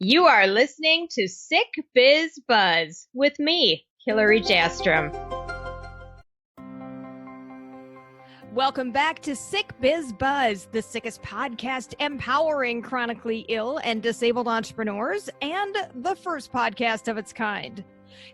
You are listening to Sick Biz Buzz with me, Hilary Jastram. Welcome back to Sick Biz Buzz, the sickest podcast empowering chronically ill and disabled entrepreneurs, and the first podcast of its kind.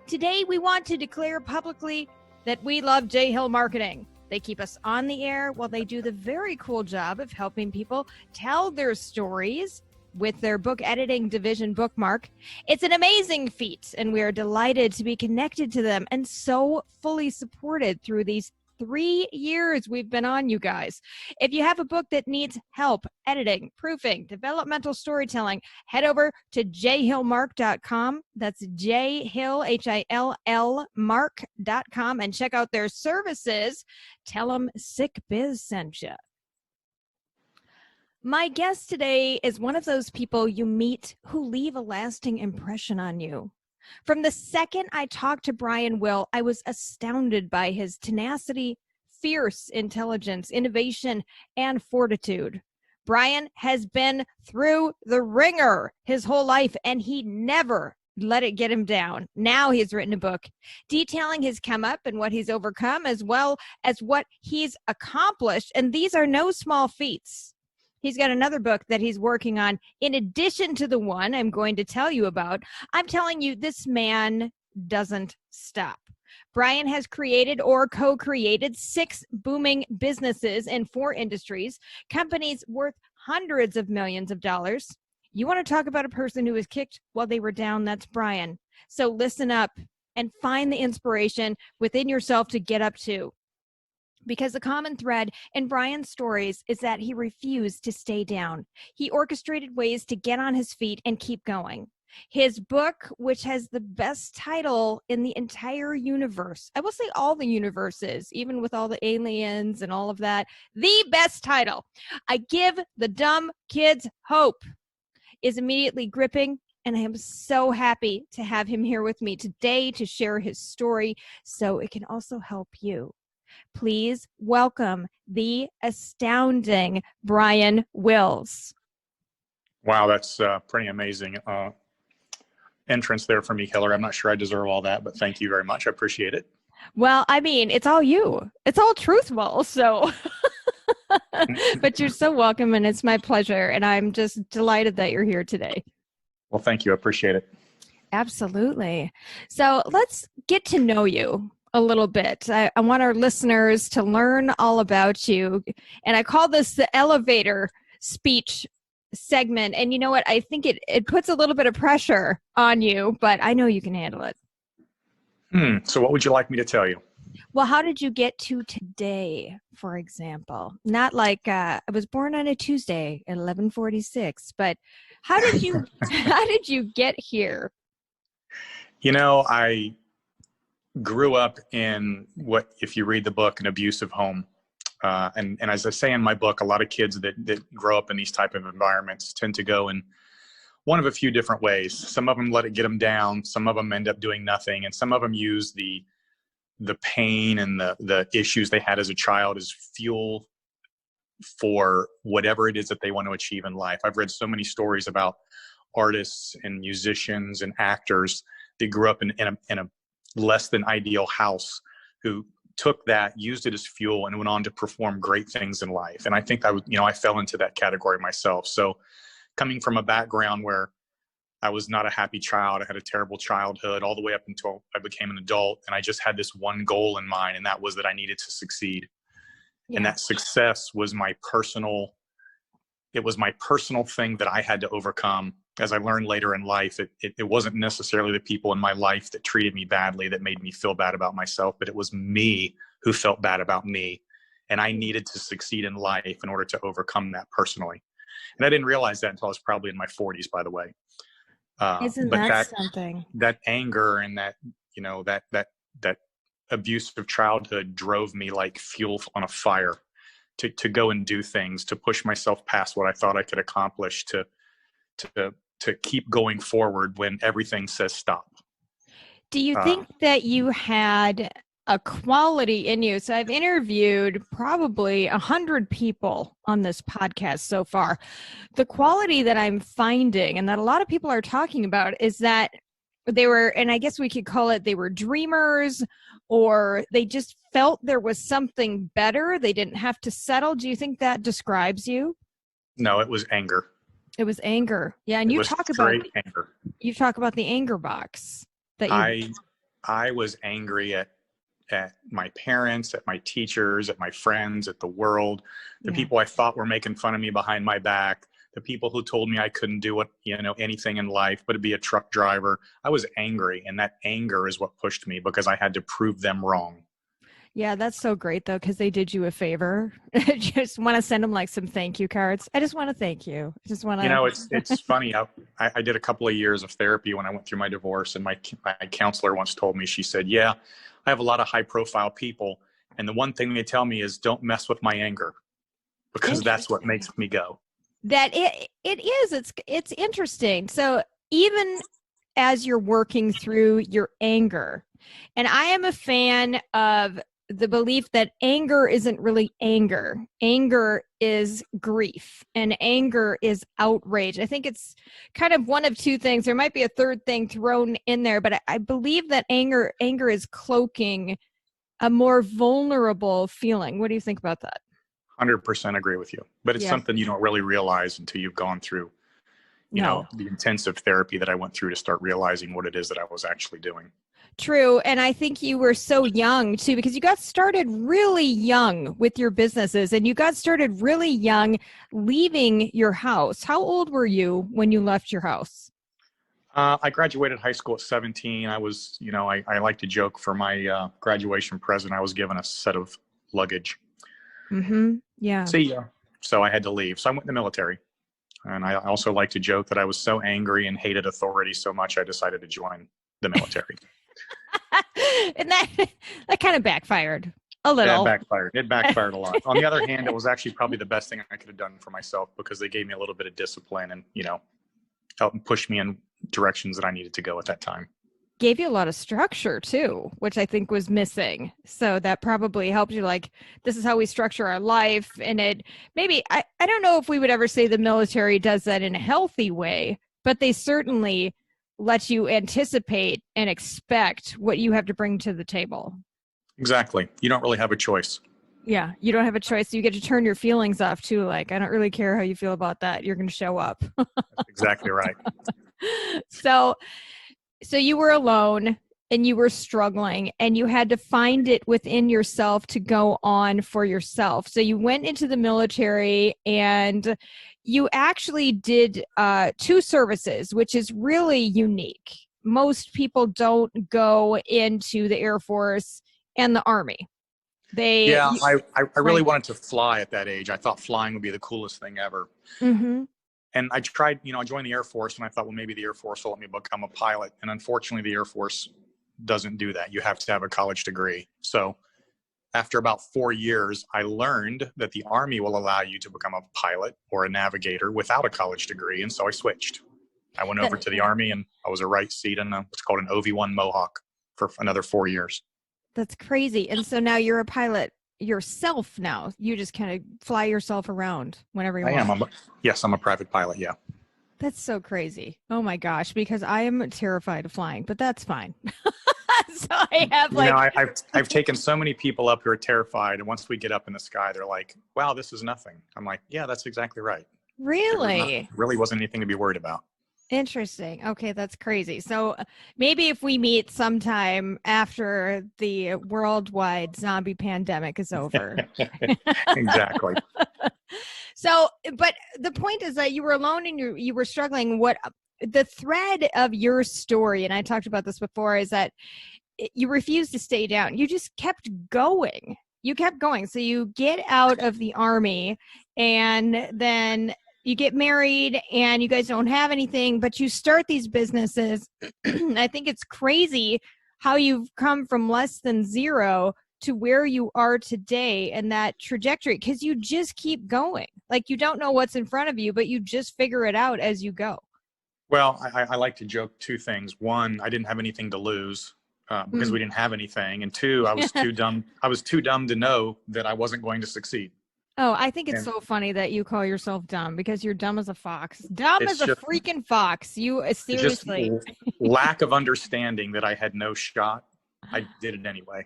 Today, we want to declare publicly that we love J Hill Marketing. They keep us on the air while they do the very cool job of helping people tell their stories with their book editing division, Bookmark. It's an amazing feat, and we are delighted to be connected to them and so fully supported through these 3 years we've been on, you guys. If you have a book that needs help editing, proofing, developmental storytelling, head over to jhillmark.com. That's jhill, Hill, mark.com, and check out their services. Tell them Sick Biz sent you. My guest today is one of those people you meet who leave a lasting impression on you. From the second I talked to Brian Will, I was astounded by his tenacity, fierce intelligence, innovation, and fortitude. Brian has been through the ringer his whole life, and he never let it get him down. Now he's written a book detailing his come up and what he's overcome, as well as what he's accomplished. And these are no small feats. He's got another book that he's working on in addition to the one I'm going to tell you about. I'm telling you, this man doesn't stop. Brian has created or co-created 6 booming businesses in 4 industries, companies worth hundreds of millions of dollars. You want to talk about a person who was kicked while they were down? That's Brian. So listen up and find the inspiration within yourself to get up to. Because the common thread in Brian's stories is that he refused to stay down. He orchestrated ways to get on his feet and keep going. His book, which has the best title in the entire universe, I will say all the universes, even with all the aliens and all of that, the best title, I Give the Dumb Kids Hope, is immediately gripping. And I am so happy to have him here with me today to share his story so it can also help you. Please welcome the astounding Brian Wills. Wow, that's pretty amazing entrance there for me, Hilary. I'm not sure I deserve all that, but thank you very much. I appreciate it. Well, I mean, it's all you. It's all truthful, so. But you're so welcome, and it's my pleasure, and I'm just delighted that you're here today. Well, thank you. I appreciate it. Absolutely. So let's get to know you a little bit. I want our listeners to learn all about you. And I call this the elevator speech segment. And you know what? I think it puts a little bit of pressure on you, but I know you can handle it. So what would you like me to tell you? Well, how did you get to today, for example? Not like I was born on a Tuesday at 11:46, but how did you get here? You know, I grew up in what, if you read the book, an abusive home. And as I say in my book, a lot of kids that grow up in these type of environments tend to go in one of a few different ways. Some of them let it get them down. Some of them end up doing nothing. And some of them use the pain and the issues they had as a child as fuel for whatever it is that they want to achieve in life. I've read so many stories about artists and musicians and actors that grew up in a less than ideal house, who took that, used it as fuel, and went on to perform great things in life. And I think I fell into that category myself. So coming from a background where I was not a happy child, I had a terrible childhood all the way up until I became an adult. And I just had this one goal in mind, and that was that I needed to succeed. Yeah. And that success was my personal thing that I had to overcome. As I learned later in life, it wasn't necessarily the people in my life that treated me badly that made me feel bad about myself, but it was me who felt bad about me. And I needed to succeed in life in order to overcome that personally. And I didn't realize that until I was probably in my 40s, by the way. Isn't that something? That anger and that abusive childhood drove me like fuel on a fire to go and do things, to push myself past what I thought I could accomplish, to keep going forward when everything says stop. Do you think that you had a quality in you. So I've interviewed probably 100 people on this podcast so far. The quality that I'm finding and that a lot of people are talking about is that they were, and I guess we could call it, they were dreamers, or they just felt there was something better. They didn't have to settle. Do you think that describes you? No, it was anger. It was anger. Yeah. And you talk about anger. You talk about the anger box that you I was angry at my parents, at my teachers, at my friends, at the world, the people I thought were making fun of me behind my back, the people who told me I couldn't do anything in life but to be a truck driver. I was angry, and that anger is what pushed me because I had to prove them wrong. Yeah, that's so great though, because they did you a favor. Just want to send them like some thank you cards. I just want to thank you. I just want to. It's funny. I did a couple of years of therapy when I went through my divorce, and my counselor once told me, she said, "Yeah, I have a lot of high profile people, and the one thing they tell me is don't mess with my anger, because that's what makes me go." That it is. It's interesting. So even as you're working through your anger, and I am a fan of the belief that anger isn't really anger. Anger is grief, and anger is outrage. I think it's kind of one of two things. There might be a third thing thrown in there, but I believe that anger is cloaking a more vulnerable feeling. What do you think about that? 100% agree with you. But it's something you don't really realize until you've gone through, you know, the intensive therapy that I went through to start realizing what it is that I was actually doing. True. And I think you were so young too, because you got started really young with your businesses, and you got started really young leaving your house. How old were you when you left your house? I graduated high school at 17. I was, I like to joke, for my graduation present, I was given a set of luggage. Mm-hmm. Yeah. See ya. So I had to leave. So I went in the military. And I also like to joke that I was so angry and hated authority so much, I decided to join the military. And that kind of backfired a little. It backfired a lot. On the other hand, it was actually probably the best thing I could have done for myself, because they gave me a little bit of discipline and, helped push me in directions that I needed to go at that time. Gave you a lot of structure too, which I think was missing. So that probably helped you, like, this is how we structure our life. And it maybe, I don't know if we would ever say the military does that in a healthy way, but they certainly let you anticipate and expect what you have to bring to the table. Exactly. You don't really have a choice. Yeah, you don't have a choice. You get to turn your feelings off too. Like, I don't really care how you feel about that. You're going to show up. That's exactly right. So you were alone and you were struggling, and you had to find it within yourself to go on for yourself. So you went into the military, and you actually did 2 services, which is really unique. Most people don't go into the Air Force and the Army. I really wanted to fly at that age. I thought flying would be the coolest thing ever. Mm-hmm. And I tried, I joined the Air Force, and I thought, well, maybe the Air Force will let me become a pilot. And unfortunately, the Air Force doesn't do that. You have to have a college degree. So after about 4 years, I learned that the Army will allow you to become a pilot or a navigator without a college degree. And so I switched. I went over to the Army, and I was a right seat in what's called an OV-1 Mohawk for another 4 years. That's crazy. And so now you're a pilot yourself now. You just kind of fly yourself around whenever you want. Yes, I'm a private pilot. Yeah. That's so crazy. Oh my gosh, because I am terrified of flying, but that's fine. So I have I've taken so many people up who are terrified, and once we get up in the sky, they're like, wow, this is nothing. I'm like, yeah, that's exactly right. Really? Really wasn't anything to be worried about. Interesting. Okay, that's crazy. So maybe if we meet sometime after the worldwide zombie pandemic is over. Exactly. So, but the point is that you were alone and you were struggling. What the thread of your story, and I talked about this before, is that you refused to stay down. You just kept going. You kept going. So you get out of the Army, and then you get married, and you guys don't have anything, but you start these businesses. I think it's crazy how you've come from less than zero to where you are today, and that trajectory, because you just keep going. Like, you don't know what's in front of you, but you just figure it out as you go. Well, I like to joke 2 things. One, I didn't have anything to lose. because we didn't have anything. And two, I was too dumb. I was too dumb to know that I wasn't going to succeed. Oh, I think it's And so funny that you call yourself dumb because you're dumb as a fox. Dumb as a freaking fox. You seriously. It's just lack of understanding that I had no shot. I did it anyway,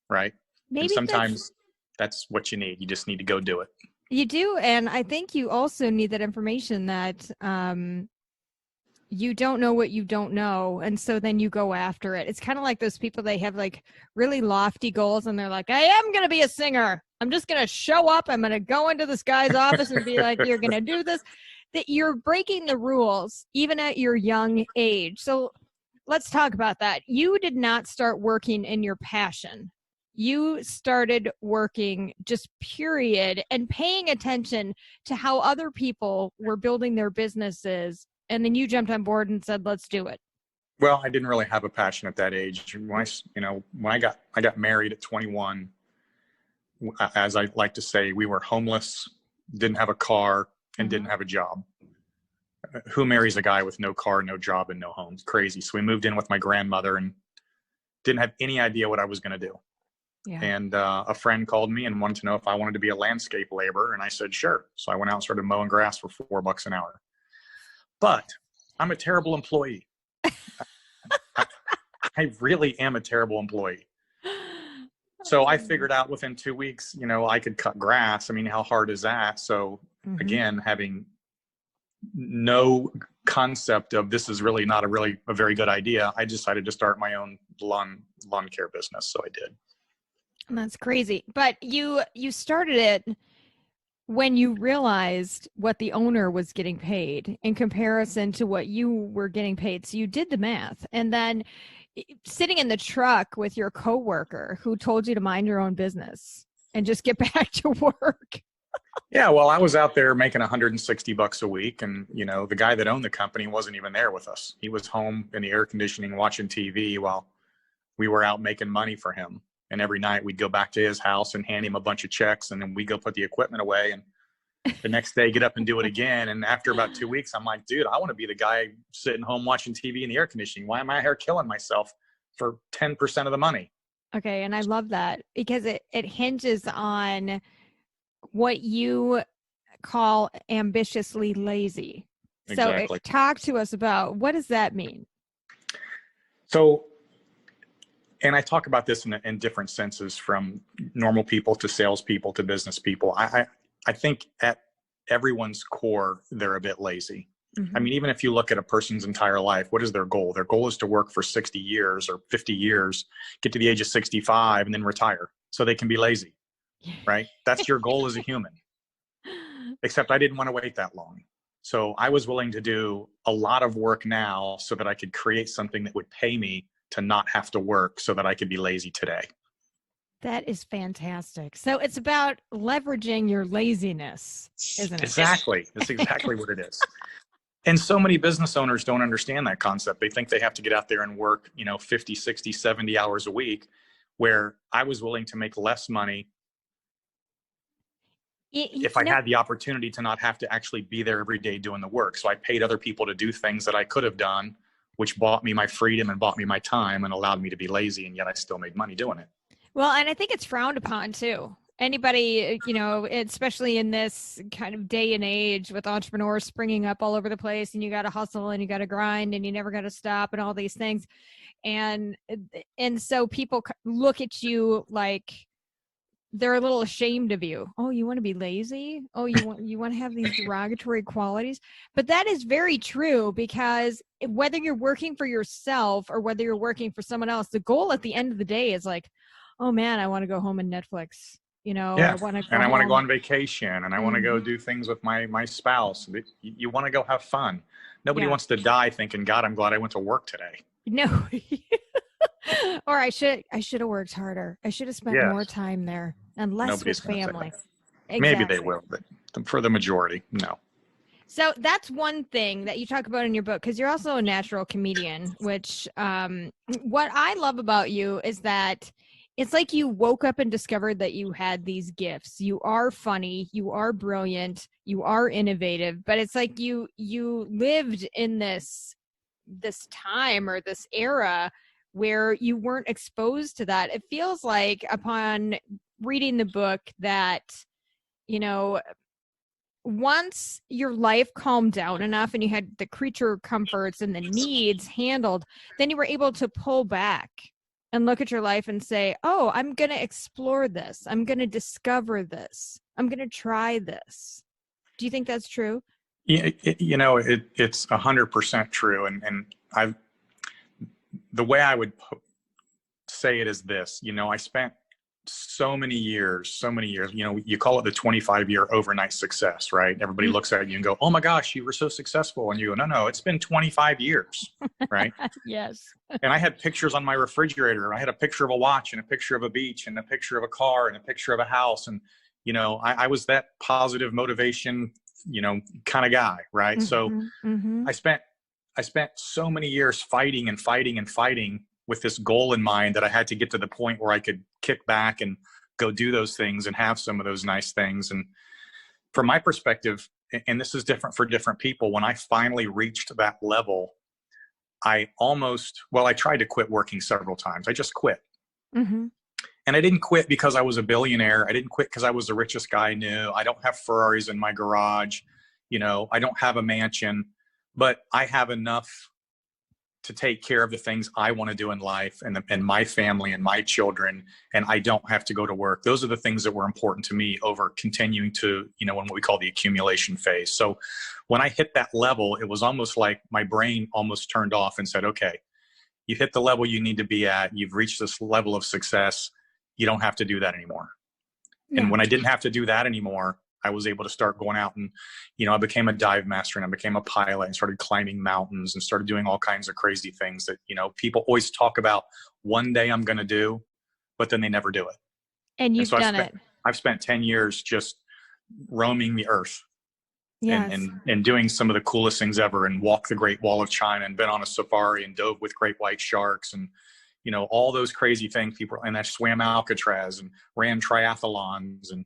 right? Maybe and sometimes that's what you need. You just need to go do it. You do, and I think you also need that information that you don't know what you don't know, and so then you go after it. It's kind of like those people, they have like really lofty goals, and they're like, I am going to be a singer. I'm just going to show up. I'm going to go into this guy's office and be like, you're going to do this. That you're breaking the rules, even at your young age. So let's talk about that. You did not start working in your passion. You started working just period and paying attention to how other people were building their businesses. And then you jumped on board and said, let's do it. Well, I didn't really have a passion at that age. When I got married at 21, as I like to say, we were homeless, didn't have a car, and didn't have a job. Who marries a guy with no car, no job, and no home? It's crazy. So we moved in with my grandmother and didn't have any idea what I was going to do. Yeah. And a friend called me and wanted to know if I wanted to be a landscape laborer. And I said, sure. So I went out and started mowing grass for $4 an hour. But I'm a terrible employee. I really am a terrible employee. So I figured out within 2 weeks, I could cut grass. I mean, how hard is that? So again, having no concept of this is really not a very good idea, I decided to start my own lawn care business. So I did. That's crazy. But you started it when you realized what the owner was getting paid in comparison to what you were getting paid. So you did the math. And then sitting in the truck with your coworker who told you to mind your own business and just get back to work. Yeah, well, I was out there making $160 a week, and the guy that owned the company wasn't even there with us. He was home in the air conditioning watching TV while we were out making money for him. And every night we'd go back to his house and hand him a bunch of checks, and then we'd go put the equipment away, and the next day get up and do it again. And after about 2 weeks, I'm like, dude, I want to be the guy sitting home watching TV in the air conditioning. Why am I here killing myself for 10% of the money? Okay, and I love that because it hinges on what you call ambitiously lazy. Exactly. So talk to us about, what does that mean? So, and I talk about this in different senses, from normal people to salespeople to business people. I think at everyone's core, they're a bit lazy. I mean, even if you look at a person's entire life, what is their goal? Their goal is to work for 60 years or 50 years, get to the age of 65, and then retire so they can be lazy, right? That's your goal as a human. Except I didn't want to wait that long. So I was willing to do a lot of work now so that I could create something that would pay me to not have to work so that I could be lazy today. That is fantastic. So it's about leveraging your laziness, isn't it? Exactly. That's exactly what it is. And so many business owners don't understand that concept. They think they have to get out there and work, 50, 60, 70 hours a week, where I was willing to make less money if I had the opportunity to not have to actually be there every day doing the work. So I paid other people to do things that I could have done, which bought me my freedom and bought me my time and allowed me to be lazy, and yet I still made money doing it. Well, and I think it's frowned upon too. Anybody, especially in this kind of day and age with entrepreneurs springing up all over the place, and you got to hustle and you got to grind and you never got to stop and all these things. And so people look at you like they're a little ashamed of you. Oh, you want to be lazy? Oh, you want to have these derogatory qualities? But that is very true, because whether you're working for yourself or whether you're working for someone else, the goal at the end of the day is like, oh man, I want to go home and Netflix. Yeah. I want to go on vacation, and I want to go do things with my spouse. You want to go have fun. Nobody wants to die thinking, God, I'm glad I went to work today. No. Or I should have worked harder. I should have spent more time there and less with family. Exactly. Maybe they will, but for the majority, no. So that's one thing that you talk about in your book, because you're also a natural comedian, which what I love about you is that it's like you woke up and discovered that you had these gifts. You are funny, you are brilliant, you are innovative, but it's like you lived in this time or this era where you weren't exposed to that. It feels like upon reading the book that, you know, once your life calmed down enough and you had the creature comforts and the needs handled, then you were able to pull back and look at your life and say, oh, I'm going to explore this. I'm going to discover this. I'm going to try this. Do you think that's true? Yeah, it's 100% true. And the way I would say it is this, I spent so many years, you call it the 25-year overnight success, right? Everybody looks at you and go, oh my gosh, you were so successful. And you go, no, it's been 25 years, right? Yes. And I had pictures on my refrigerator. I had a picture of a watch and a picture of a beach and a picture of a car and a picture of a house. And, I was that positive motivation, kind of guy, right? So I spent so many years fighting and fighting and fighting with this goal in mind that I had to get to the point where I could kick back and go do those things and have some of those nice things. And from my perspective, and this is different for different people, when I finally reached that level, I tried to quit working several times. I just quit. And I didn't quit because I was a billionaire. I didn't quit because I was the richest guy I knew. I don't have Ferraris in my garage. I don't have a mansion, but I have enough to take care of the things I want to do in life and my family and my children. And I don't have to go to work. Those are the things that were important to me over continuing to, in what we call the accumulation phase. So when I hit that level, it was almost like my brain almost turned off and said, okay, you hit the level you need to be at. You've reached this level of success. You don't have to do that anymore. Yeah. And when I didn't have to do that anymore, I was able to start going out and, I became a dive master and I became a pilot and started climbing mountains and started doing all kinds of crazy things that, people always talk about one day I'm going to do, but then they never do it. And you've done it. I've spent 10 years just roaming the earth. Yes. And doing some of the coolest things ever, and walked the Great Wall of China and been on a safari and dove with great white sharks and, all those crazy things and I swam Alcatraz and ran triathlons and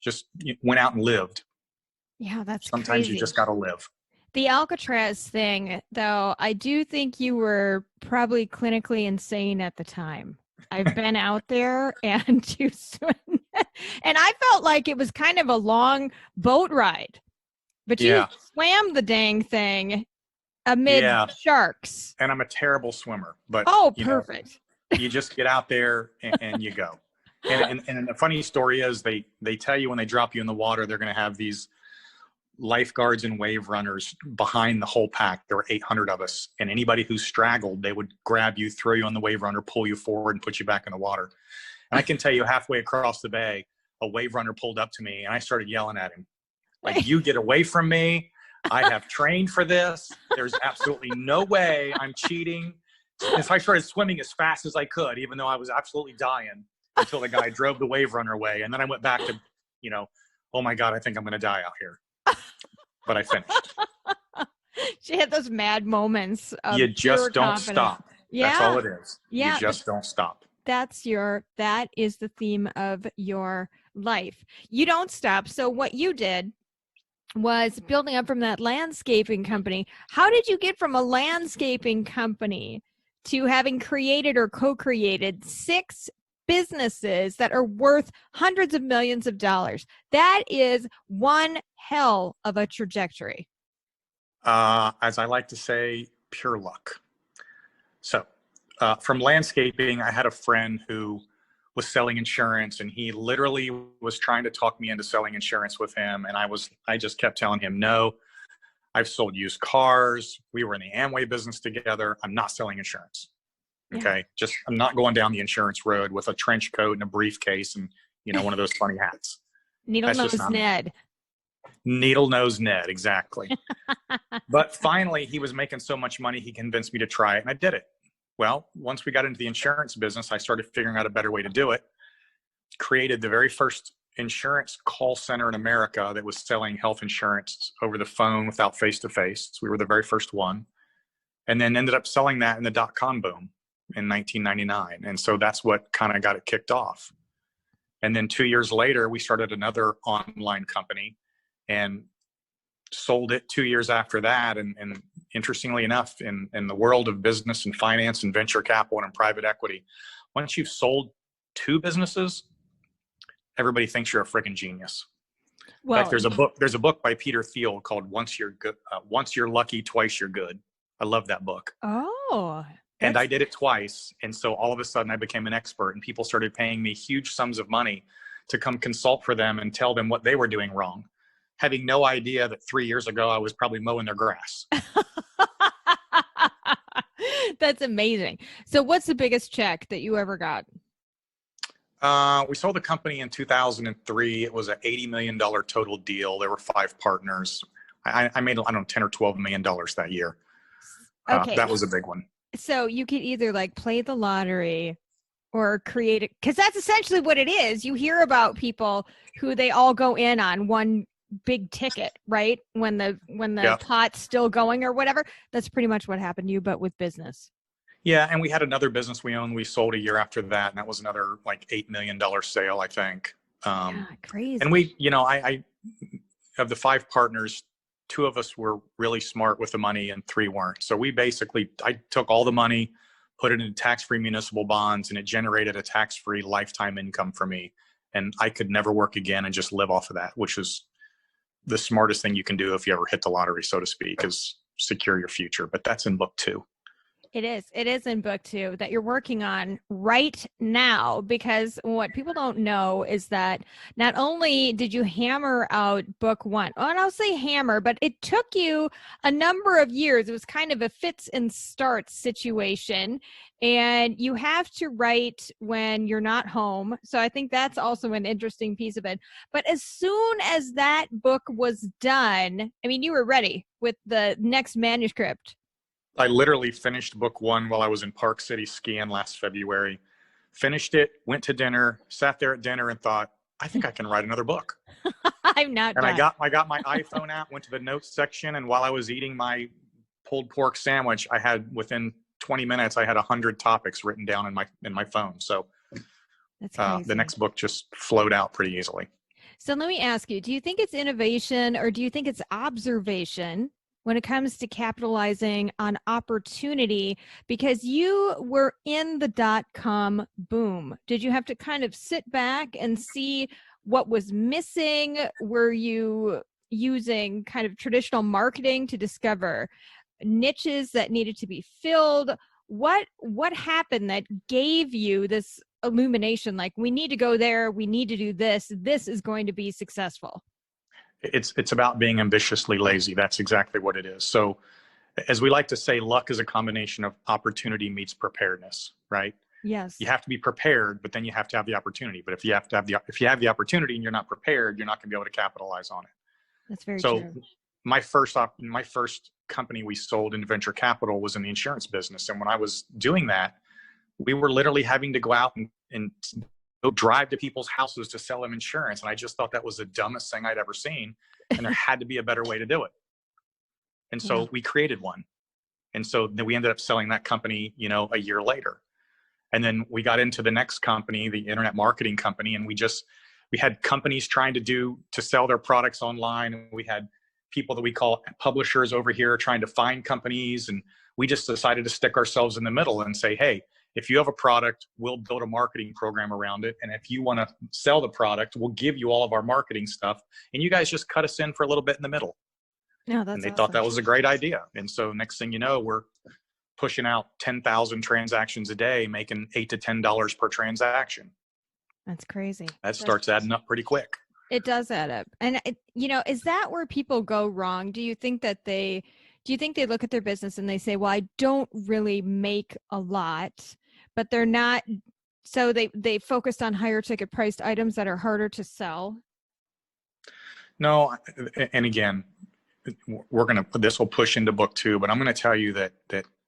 just went out and lived. Yeah, that's Sometimes crazy. You just got to live. The Alcatraz thing, though, I do think you were probably clinically insane at the time. I've been out there and you swim, and I felt like it was kind of a long boat ride, but you swam the dang thing amid sharks. And I'm a terrible swimmer, but perfect. You just get out there and you go. And the funny story is they tell you when they drop you in the water, they're going to have these lifeguards and wave runners behind the whole pack. There were 800 of us, and anybody who straggled, they would grab you, throw you on the wave runner, pull you forward and put you back in the water. And I can tell you halfway across the bay, a wave runner pulled up to me and I started yelling at him, like, you get away from me. I have trained for this. There's absolutely no way I'm cheating. And so I started swimming as fast as I could, even though I was absolutely dying, until the guy drove the wave runner away. And then I went back to, oh my God, I think I'm going to die out here. But I finished. She had those mad moments of you just don't confidence. Stop. Yeah. That's all it is. Yeah. You just don't stop. That is the theme of your life. You don't stop. So what you did was building up from that landscaping company. How did you get from a landscaping company to having created or co-created 6 businesses that are worth hundreds of millions of dollars? That is one hell of a trajectory. As I like to say, pure luck. So from landscaping, I had a friend who was selling insurance, and he literally was trying to talk me into selling insurance with him. And I just kept telling him, no, I've sold used cars. We were in the Amway business together. I'm not selling insurance. Okay. Yeah. I'm not going down the insurance road with a trench coat and a briefcase and, one of those funny hats. Needle nose Ned. Needle nose Ned. Exactly. But finally he was making so much money, he convinced me to try it, and I did it. Well, once we got into the insurance business, I started figuring out a better way to do it. Created the very first insurance call center in America that was selling health insurance over the phone without face-to-face. We were the very first one. And then ended up selling that in the dot-com boom in 1999. And so that's what kind of got it kicked off. And then 2 years later, we started another online company. And sold it 2 years after that. And interestingly enough, in the world of business and finance and venture capital and private equity, once you've sold 2 businesses, everybody thinks you're a freaking genius. Well, In fact, there's a book by Peter Thiel called Once You're Lucky, Twice You're Good. I love that book. oh, And I did it twice. And so all of a sudden I became an expert, and people started paying me huge sums of money to come consult for them and tell them what they were doing wrong, having no idea that 3 years ago I was probably mowing their grass. That's amazing. So what's the biggest check that you ever got? We sold the company in 2003. It was an $80 million total deal. There were 5 partners. I made, I don't know, 10 or $12 million that year. Okay. That was a big one. So you could either like play the lottery or create it, because that's essentially what it is. You hear about people who they all go in on one big ticket, right? When the Yep. pot's still going or whatever. That's pretty much what happened to you, but with business. Yeah, and we had another business we owned. We sold a year after that, and that was another like $8 million sale, I think. Yeah, crazy. And we, I of the 5 partners, 2 of us were really smart with the money and 3 weren't. So I took all the money, put it in tax-free municipal bonds, and it generated a tax-free lifetime income for me. And I could never work again and just live off of that, which is the smartest thing you can do if you ever hit the lottery, so to speak, is secure your future. But that's in book 2. It is. It is in book 2 that you're working on right now, because what people don't know is that not only did you hammer out book 1, and I'll say hammer, but it took you a number of years. It was kind of a fits and starts situation, and you have to write when you're not home. So I think that's also an interesting piece of it. But as soon as that book was done, I mean, you were ready with the next manuscript. I literally finished book 1 while I was in Park City skiing last February. Finished it, went to dinner, sat there at dinner and thought, I think I can write another book. I'm not And done. I got my iPhone out, went to the notes section, and while I was eating my pulled pork sandwich, I had, within 20 minutes, I had 100 topics written down in my phone. So That's crazy. the next book just flowed out pretty easily. So let me ask you, do you think it's innovation or do you think it's observation when it comes to capitalizing on opportunity? Because you were in the .com boom. Did you have to kind of sit back and see what was missing? Were you using kind of traditional marketing to discover niches that needed to be filled? What happened that gave you this illumination, like, we need to go there, we need to do this is going to be successful? It's about being ambitiously lazy. That's exactly what it is. So as we like to say, luck is a combination of opportunity meets preparedness, right? Yes. You have to be prepared, but then you have to have the opportunity. But if you have the opportunity and you're not prepared, you're not going to be able to capitalize on it. That's very So true. my first company we sold in venture capital was in the insurance business. And when I was doing that, we were literally having to go out and go drive to people's houses to sell them insurance. And I just thought that was the dumbest thing I'd ever seen. And there had to be a better way to do it. And so we created one. And so then we ended up selling that company, a year later. And then we got into the next company, the internet marketing company. And we had companies trying to sell their products online. And we had people that we call publishers over here trying to find companies. And we just decided to stick ourselves in the middle and say, hey, if you have a product, we'll build a marketing program around it. And if you want to sell the product, we'll give you all of our marketing stuff. And you guys just cut us in for a little bit in the middle. No, that's and they awesome. thought that was a great idea. And so next thing you know, we're pushing out 10,000 transactions a day, making $8 to $10 per transaction. That's crazy. That starts adding up pretty quick. It does add up. And is that where people go wrong? Do you think they look at their business and they say, well, I don't really make a lot, but they're not, so they focused on higher ticket priced items that are harder to sell? No. And again, this will push into book 2, but I'm going to tell you that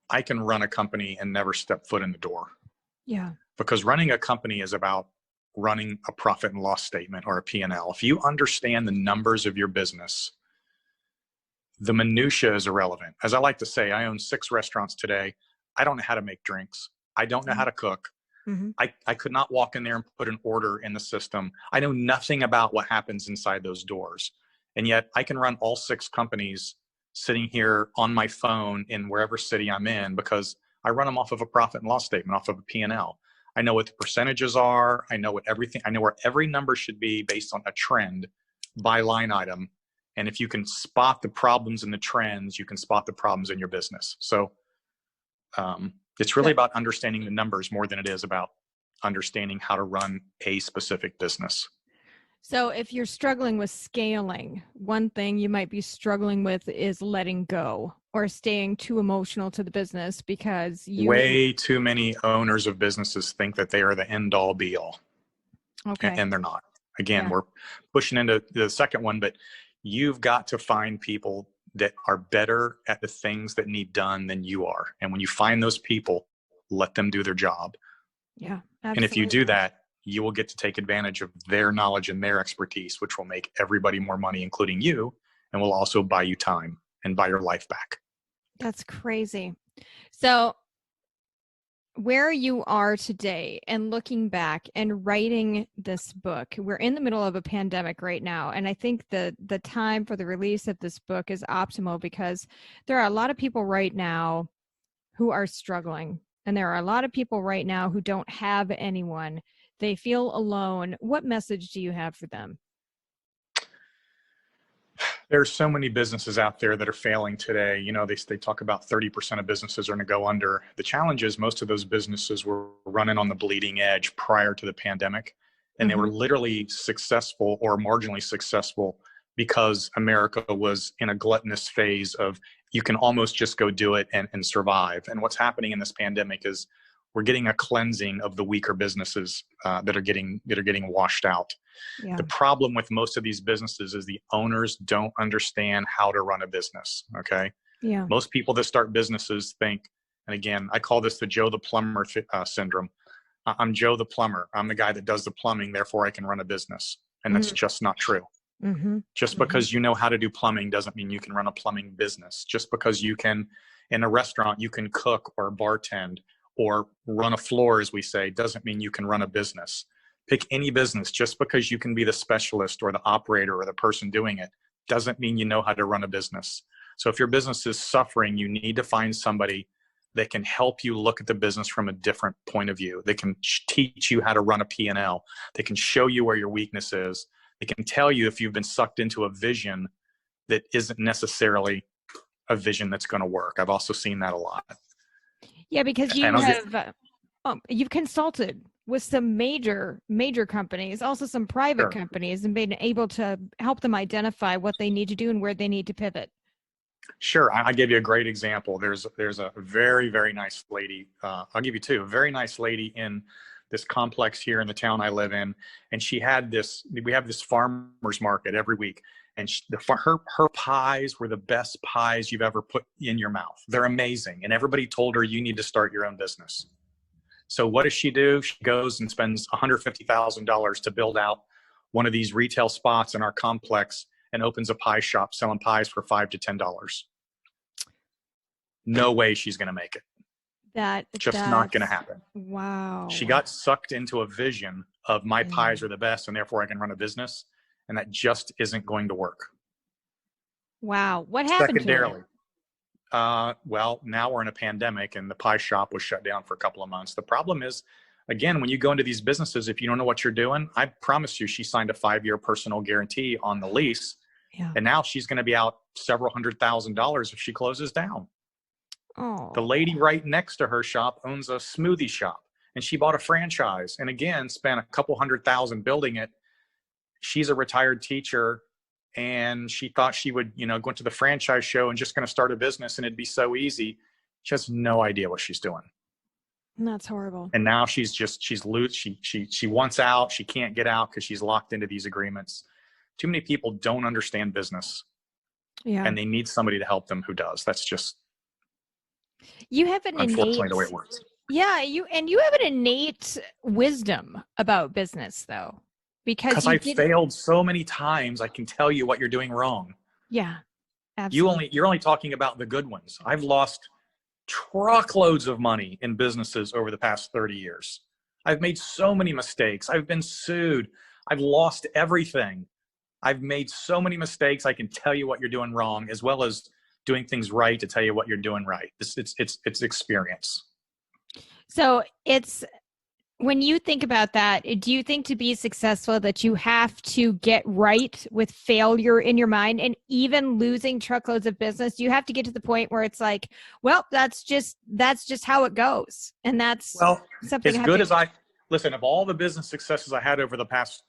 I can run a company and never step foot in the door. Yeah. Because running a company is about running a profit and loss statement or a P&L. If you understand the numbers of your business, the minutia is irrelevant. As I like to say, I own 6 restaurants today. I don't know how to make drinks. I don't know how to cook. Mm-hmm. I could not walk in there and put an order in the system. I know nothing about what happens inside those doors. And yet I can run all 6 companies sitting here on my phone in wherever city I'm in, because I run them off of a profit and loss statement, off of a P&L. I know what the percentages are. I know I know where every number should be based on a trend by line item. And if you can spot the problems in the trends, you can spot the problems in your business. So it's really about understanding the numbers more than it is about understanding how to run a specific business. So if you're struggling with scaling, one thing you might be struggling with is letting go or staying too emotional to the business because way too many owners of businesses think that they are the end all be all. Okay. And they're not. Again, we're pushing into the second one, but you've got to find people that are better at the things that need done than you are. And when you find those people, let them do their job. Yeah, absolutely. And if you do that, you will get to take advantage of their knowledge and their expertise, which will make everybody more money, including you, and will also buy you time and buy your life back. That's crazy. So where you are today and looking back and writing this book, we're in the middle of a pandemic right now. And I think the time for the release of this book is optimal because there are a lot of people right now who are struggling. And there are a lot of people right now who don't have anyone. They feel alone. What message do you have for them? There's so many businesses out there that are failing today. You know, they talk about 30% of businesses are going to go under. The challenge is most of those businesses were running on the bleeding edge prior to the pandemic. And they were literally successful or marginally successful because America was in a gluttonous phase of you can almost just go do it and survive. And what's happening in this pandemic is we're getting a cleansing of the weaker businesses that are getting washed out. Yeah. The problem with most of these businesses is the owners don't understand how to run a business. Okay. Yeah. Most people that start businesses think, and again, I call this the Joe the Plumber syndrome. I'm Joe the Plumber. I'm the guy that does the plumbing. Therefore, I can run a business. And that's just not true. Just because you know how to do plumbing doesn't mean you can run a plumbing business. Just because you can, in a restaurant, you can cook or bartend or run a floor, as we say, doesn't mean you can run a business. Pick any business. Just because you can be the specialist or the operator or the person doing it doesn't mean you know how to run a business. So if your business is suffering, you need to find somebody that can help you look at the business from a different point of view. They can teach you how to run a P&L. They can show you where your weakness is. They can tell you if you've been sucked into a vision that isn't necessarily a vision that's going to work. I've also seen that a lot. Yeah, because you've consulted with some major companies, also some private companies, and been able to help them identify what they need to do and where they need to pivot. Sure. I'll give you a great example. There's a very, very nice lady. I'll give you two. A very nice lady in this complex here in the town I live in. And we have this farmer's market every week. And her pies were the best pies you've ever put in your mouth. They're amazing. And everybody told her, you need to start your own business. So what does she do? She goes and spends $150,000 to build out one of these retail spots in our complex and opens a pie shop selling pies for $5 to $10. No way she's going to make it. That's not going to happen. Wow. She got sucked into a vision of my pies are the best and therefore I can run a business. And that just isn't going to work. Wow. What happened Secondarily, to her? Well, now we're in a pandemic and the pie shop was shut down for a couple of months. The problem is, again, when you go into these businesses, if you don't know what you're doing, I promise you, she signed a 5-year personal guarantee on the lease. Yeah. And now she's going to be out several $100,000 if she closes down. Oh. The lady right next to her shop owns a smoothie shop and she bought a franchise and again, spent a couple $100,000 building it. She's a retired teacher and she thought she would, go into the franchise show and just going to start a business and it'd be so easy. She has no idea what she's doing. That's horrible. And now she's loose. She wants out. She can't get out because she's locked into these agreements. Too many people don't understand business. Yeah. And they need somebody to help them who does. That's just unfortunately the way it works. Yeah, you have an innate wisdom about business though. Because I failed so many times, I can tell you what you're doing wrong. Yeah, absolutely. You're only talking about the good ones. I've lost truckloads of money in businesses over the past 30 years. I've made so many mistakes. I've been sued. I've lost everything. I've made so many mistakes. I can tell you what you're doing wrong, as well as doing things right to tell you what you're doing right. It's experience. So it's, when you think about that, do you think to be successful that you have to get right with failure in your mind, and even losing truckloads of business, you have to get to the point where it's like, well, that's just how it goes. And that's something as good as listen, of all the business successes I had over the past,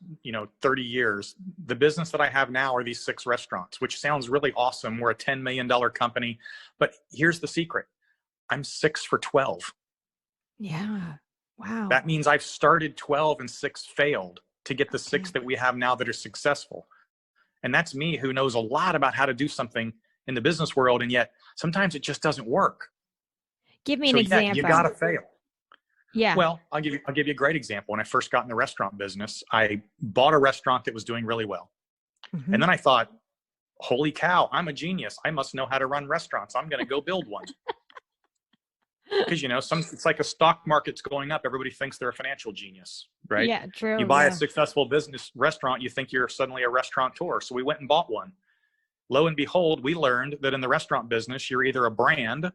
30 years, the business that I have now are these 6 restaurants, which sounds really awesome. We're a $10 million company, but here's the secret. I'm 6 for 12. Yeah. Wow. That means I've started 12 and 6 failed to get the 6 that we have now that are successful. And that's me, who knows a lot about how to do something in the business world. And yet sometimes it just doesn't work. Give me an example. You got to fail. Yeah. Well, I'll give you a great example. When I first got in the restaurant business, I bought a restaurant that was doing really well. Mm-hmm. And then I thought, holy cow, I'm a genius. I must know how to run restaurants. I'm going to go build one. Because, it's like a stock market's going up. Everybody thinks they're a financial genius, right? Yeah, true. You buy a successful business restaurant, you think you're suddenly a restaurateur. So we went and bought one. Lo and behold, we learned that in the restaurant business, you're either a brand,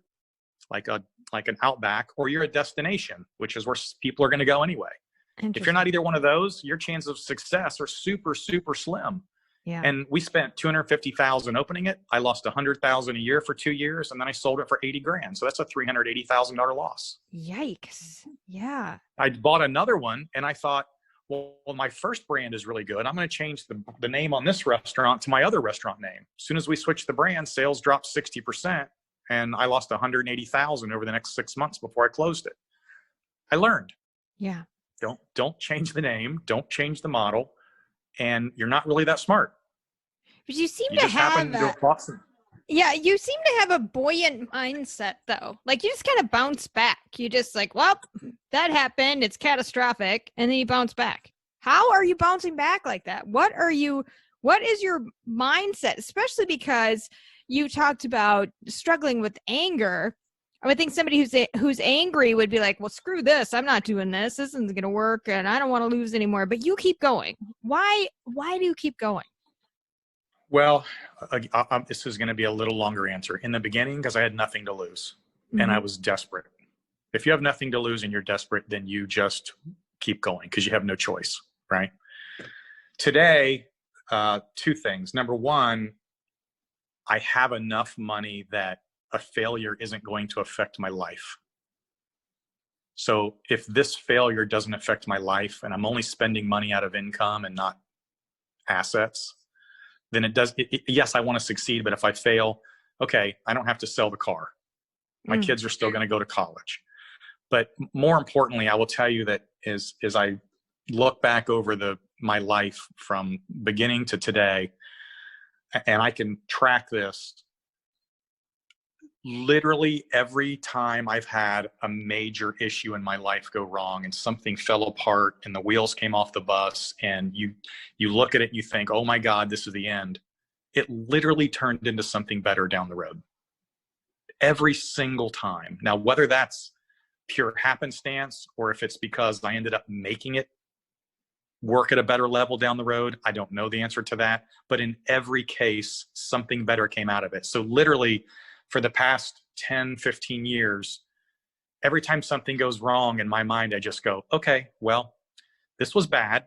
like an Outback, or you're a destination, which is where people are going to go anyway. If you're not either one of those, your chances of success are super, super slim. Yeah. And we spent $250,000 opening it. I lost $100,000 a year for 2 years, and then I sold it for $80,000. So that's a $380,000 loss. Yikes! Yeah. I bought another one, and I thought, well, my first brand is really good. I'm going to change the name on this restaurant to my other restaurant name. As soon as we switched the brand, sales dropped 60%, and I lost $180,000 over the next 6 months before I closed it. I learned. Yeah. Don't change the name. Don't change the model. And you're not really that smart. But you seem You to just happen to have go awesome. Yeah, you seem to have a buoyant mindset, though. Like, you just kind of bounce back. You just like, well, that happened. It's catastrophic. And then you bounce back. How are you bouncing back like that? What is your mindset? Especially because you talked about struggling with anger. I would think somebody who's angry would be like, well, screw this. I'm not doing this. This isn't going to work. And I don't want to lose anymore. But you keep going. Why do you keep going? Well, this is going to be a little longer answer. In the beginning, because I had nothing to lose, and I was desperate. If you have nothing to lose and you're desperate, then you just keep going because you have no choice, right? Today, 2 things. Number one, I have enough money that a failure isn't going to affect my life. So if this failure doesn't affect my life and I'm only spending money out of income and not assets, then it does. Yes, I want to succeed, but if I fail, okay, I don't have to sell the car. My kids are still going to go to college. But more importantly, I will tell you that as I look back over my life from beginning to today, and I can track this, literally every time I've had a major issue in my life go wrong and something fell apart and the wheels came off the bus and you look at it and you think, oh my God, this is the end. It literally turned into something better down the road. Every single time. Now, whether that's pure happenstance or if it's because I ended up making it work at a better level down the road, I don't know the answer to that. But in every case, something better came out of it. So literally, for the past 10, 15 years, every time something goes wrong in my mind, I just go, okay, well, this was bad,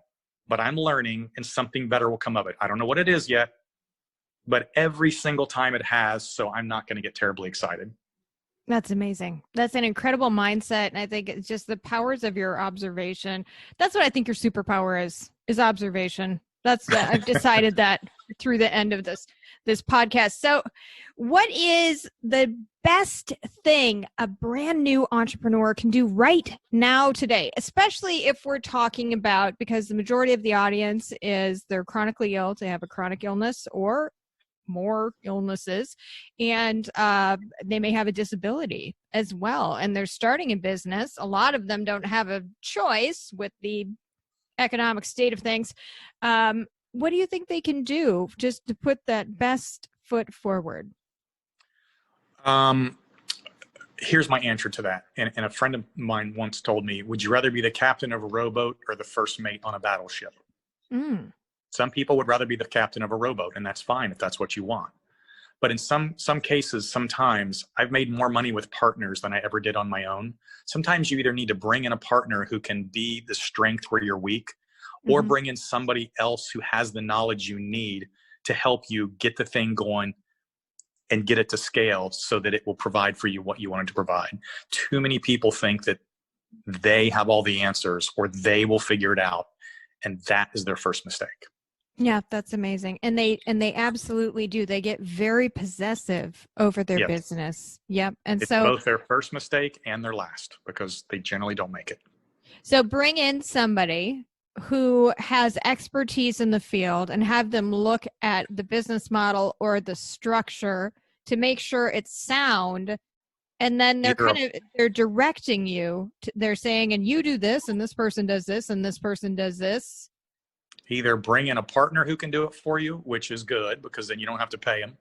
but I'm learning and something better will come of it. I don't know what it is yet, but every single time it has, so I'm not going to get terribly excited. That's amazing. That's an incredible mindset. And I think it's just the powers of your observation. That's what I think your superpower is observation. I've decided that through the end of this podcast. So what is the best thing a brand new entrepreneur can do right now today, especially if we're talking about, because the majority of the audience is they're chronically ill, they have a chronic illness or more illnesses, and they may have a disability as well, and they're starting a business. A lot of them don't have a choice with the economic state of things. What do you think they can do just to put that best foot forward? Here's my answer to that. And a friend of mine once told me, would you rather be the captain of a rowboat or the first mate on a battleship? Some people would rather be the captain of a rowboat, and that's fine if that's what you want. But in some cases, sometimes I've made more money with partners than I ever did on my own. Sometimes you either need to bring in a partner who can be the strength where you're weak, or bring in somebody else who has the knowledge you need to help you get the thing going and get it to scale so that it will provide for you what you wanted to provide. Too many people think that they have all the answers or they will figure it out, and that is their first mistake. Yeah, that's amazing. And they absolutely do. They get very possessive over their business. Yep. And it's so both their first mistake and their last, because they generally don't make it. So bring in somebody who has expertise in the field and have them look at the business model or the structure to make sure it's sound. And then they're directing you. They're saying, and you do this, and this person does this, and this person does this. Either bring in a partner who can do it for you, which is good because then you don't have to pay them,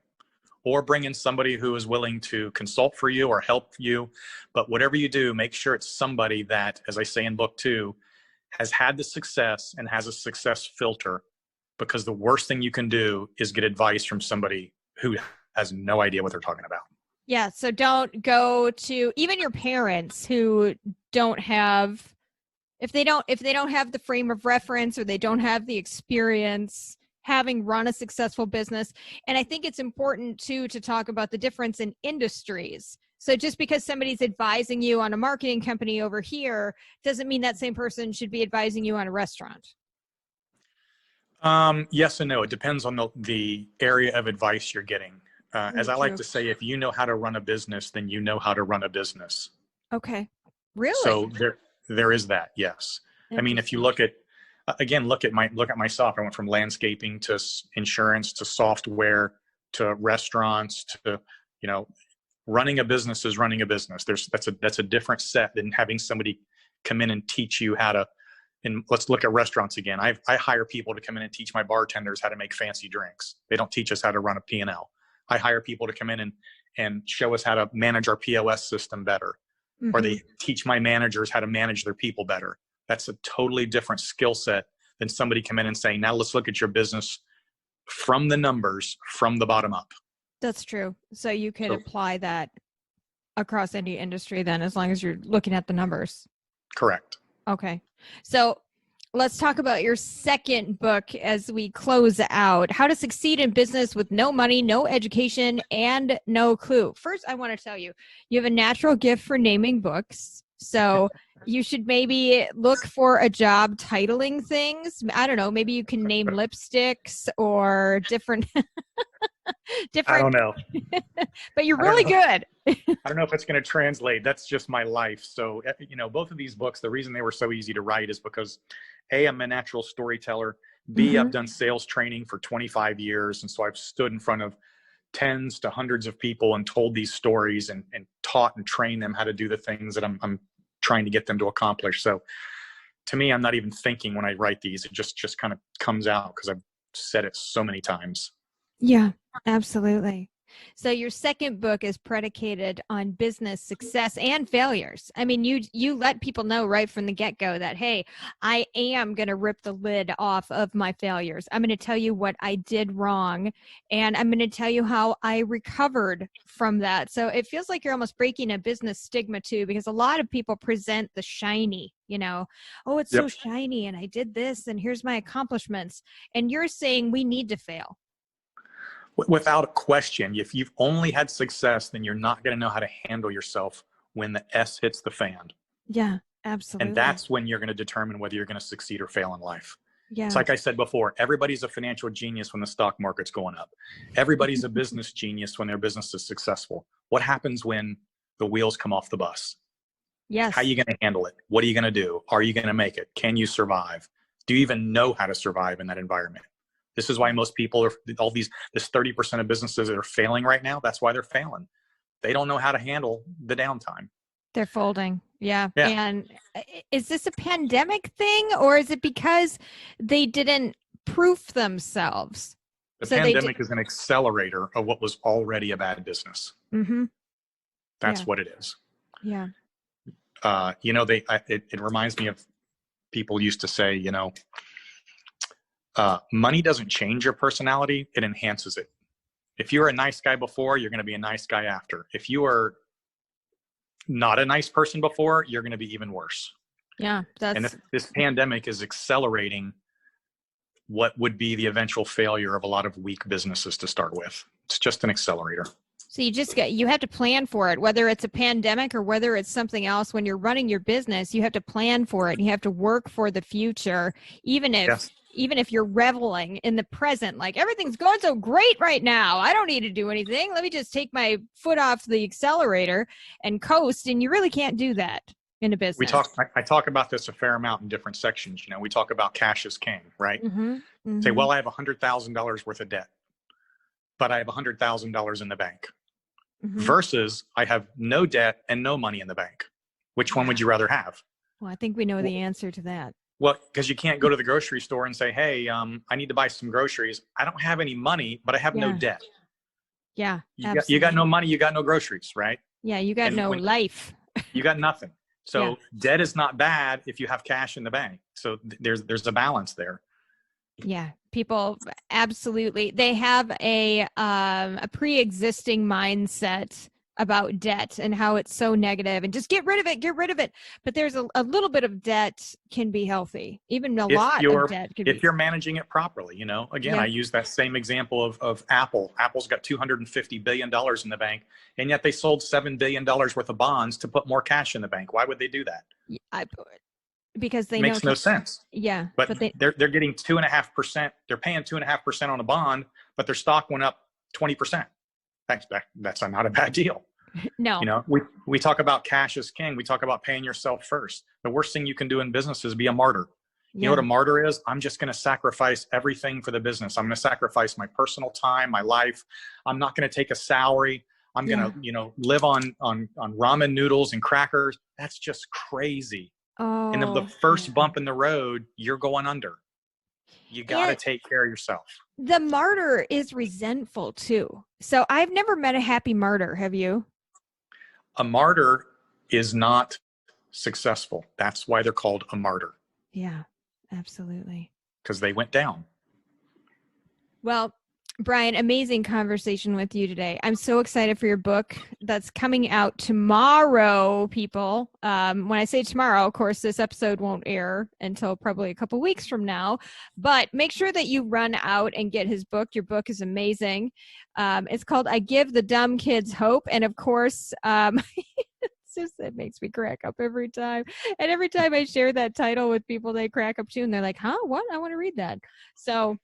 or bring in somebody who is willing to consult for you or help you. But whatever you do, make sure it's somebody that, as I say in book 2, has had the success and has a success filter, because the worst thing you can do is get advice from somebody who has no idea what they're talking about. Yeah. So don't go to even your parents who don't have, if they don't have the frame of reference or they don't have the experience having run a successful business. And I think it's important too to talk about the difference in industries. So just because somebody's advising you on a marketing company over here doesn't mean that same person should be advising you on a restaurant. Yes and no. It depends on the area of advice you're getting. As I like to say, if you know how to run a business, then you know how to run a business. Okay. Really? So there is that. Yes. I mean, if you look at myself, I went from landscaping to insurance to software to restaurants to, running a business is running a business. That's a different set than having somebody come in and teach you how to. And let's look at restaurants again. I hire people to come in and teach my bartenders how to make fancy drinks. They don't teach us how to run a P&L. I hire people to come in and show us how to manage our POS system better. Or they teach my managers how to manage their people better. That's a totally different skill set than somebody come in and saying, now let's look at your business from the numbers, from the bottom up. That's true. So you could apply that across any industry then, as long as you're looking at the numbers. Correct. Okay. So let's talk about your second book as we close out. How to Succeed in Business with No Money, No Education, and No Clue. First, I want to tell you, you have a natural gift for naming books. So you should maybe look for a job titling things. I don't know. Maybe you can name lipsticks or different. I don't know. But you're really good. I don't know if it's going to translate. That's just my life. So, both of these books, the reason they were so easy to write is because A, I'm a natural storyteller. B, I've done sales training for 25 years. And so I've stood in front of tens to hundreds of people and told these stories and taught and trained them how to do the things that I'm trying to get them to accomplish. So to me, I'm not even thinking when I write these. It just kind of comes out because I've said it so many times. Yeah, absolutely. So your second book is predicated on business success and failures. I mean, you let people know right from the get-go that, hey, I am going to rip the lid off of my failures. I'm going to tell you what I did wrong, and I'm going to tell you how I recovered from that. So it feels like you're almost breaking a business stigma too, because a lot of people present the shiny, oh, it's so shiny, and I did this, and here's my accomplishments. And you're saying we need to fail. Without a question, if you've only had success, then you're not going to know how to handle yourself when the S hits the fan. Yeah, absolutely. And that's when you're going to determine whether you're going to succeed or fail in life. Yeah. It's like I said before, everybody's a financial genius when the stock market's going up. Everybody's a business genius when their business is successful. What happens when the wheels come off the bus? Yes. How are you going to handle it? What are you going to do? Are you going to make it? Can you survive? Do you even know how to survive in that environment? This is why most people are this 30% of businesses that are failing right now. That's why they're failing. They don't know how to handle the downtime. They're folding. Yeah. And is this a pandemic thing, or is it because they didn't proof themselves? The pandemic is an accelerator of what was already a bad business. Mm-hmm. That's what it is. Yeah. It reminds me of people used to say, money doesn't change your personality. It enhances it. If you were a nice guy before, you're going to be a nice guy after. If you are not a nice person before, you're going to be even worse. Yeah. And this pandemic is accelerating what would be the eventual failure of a lot of weak businesses to start with. It's just an accelerator. So you have to plan for it, whether it's a pandemic or whether it's something else. When you're running your business, you have to plan for it. You have to work for the future, even if you're reveling in the present, like everything's going so great right now. I don't need to do anything. Let me just take my foot off the accelerator and coast. And you really can't do that in a business. I talk about this a fair amount in different sections. We talk about cash is king, right? Say, well, I have $100,000 worth of debt, but I have $100,000 in the bank. Versus I have no debt and no money in the bank. Which one would you rather have? Well, I think we know the answer to that. Well, because you can't go to the grocery store and say, hey, I need to buy some groceries. I don't have any money, but I have no debt. Yeah. You got no money, you got no groceries, right? Yeah, you got no life. You got nothing. So debt is not bad if you have cash in the bank. So there's a balance there. Yeah, people absolutely. They have a pre-existing mindset about debt and how it's so negative, and just get rid of it. But there's a little bit of debt can be healthy. Even a lot of debt can be. If you're managing it properly, again, I use that same example of Apple. Apple's got $250 billion in the bank, and yet they sold $7 billion worth of bonds to put more cash in the bank. Why would they do that? Because they makes no sense. Yeah. But they're getting 2.5%. They're paying 2.5% on a bond, but their stock went up 20%. That's not a bad deal. No. We talk about cash is king. We talk about paying yourself first. The worst thing you can do in business is be a martyr. You know what a martyr is? I'm just going to sacrifice everything for the business. I'm going to sacrifice my personal time, my life. I'm not going to take a salary. I'm going to, live on ramen noodles and crackers. That's just crazy. Oh, and if the first bump in the road, you're going under. You got to take care of yourself. The martyr is resentful too. So I've never met a happy martyr. Have you? A martyr is not successful. That's why they're called a martyr. Yeah, absolutely. Because they went down. Well, Brian, amazing conversation with you today. I'm so excited for your book that's coming out tomorrow, people. When I say tomorrow, of course, this episode won't air until probably a couple weeks from now. But make sure that you run out and get his book. Your book is amazing. It's called I Give the Dumb Kids Hope. And of course, it makes me crack up every time. And every time I share that title with people, they crack up too. And they're like, huh, what? I want to read that. So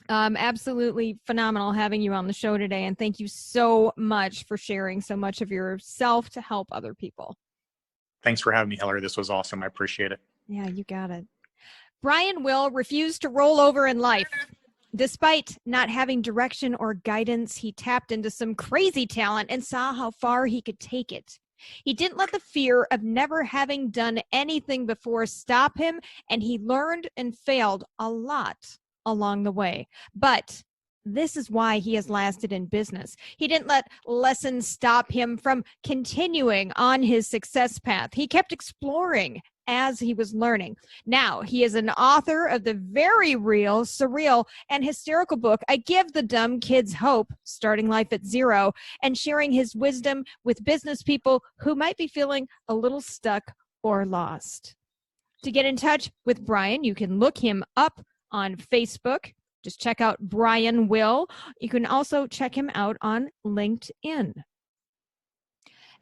absolutely phenomenal having you on the show today. And thank you so much for sharing so much of yourself to help other people. Thanks for having me, Hilary. This was awesome. I appreciate it. Yeah, you got it. Brian Will refused to roll over in life. Despite not having direction or guidance, he tapped into some crazy talent and saw how far he could take it. He didn't let the fear of never having done anything before stop him, and he learned and failed a lot along the way. But this is why he has lasted in business. He didn't let lessons stop him from continuing on his success path. He kept exploring as he was learning. Now, he is an author of the very real, surreal, and hysterical book, I Give the Dumb Kids Hope, Starting Life at Zero, and sharing his wisdom with business people who might be feeling a little stuck or lost. To get in touch with Brian, you can look him up on Facebook. Just check out Brian Will. You can also check him out on LinkedIn.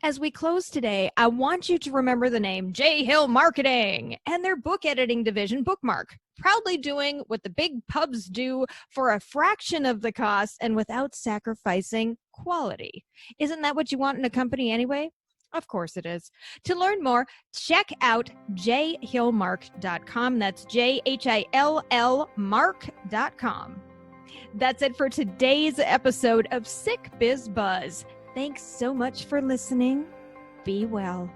As we close today, I want you to remember the name J. Hill Marketing and their book editing division, Bookmark, proudly doing what the big pubs do for a fraction of the cost and without sacrificing quality. Isn't that what you want in a company anyway? Of course it is. To learn more, check out jhillmark.com. That's JHILL mark.com. That's it for today's episode of Sick Biz Buzz. Thanks so much for listening. Be well.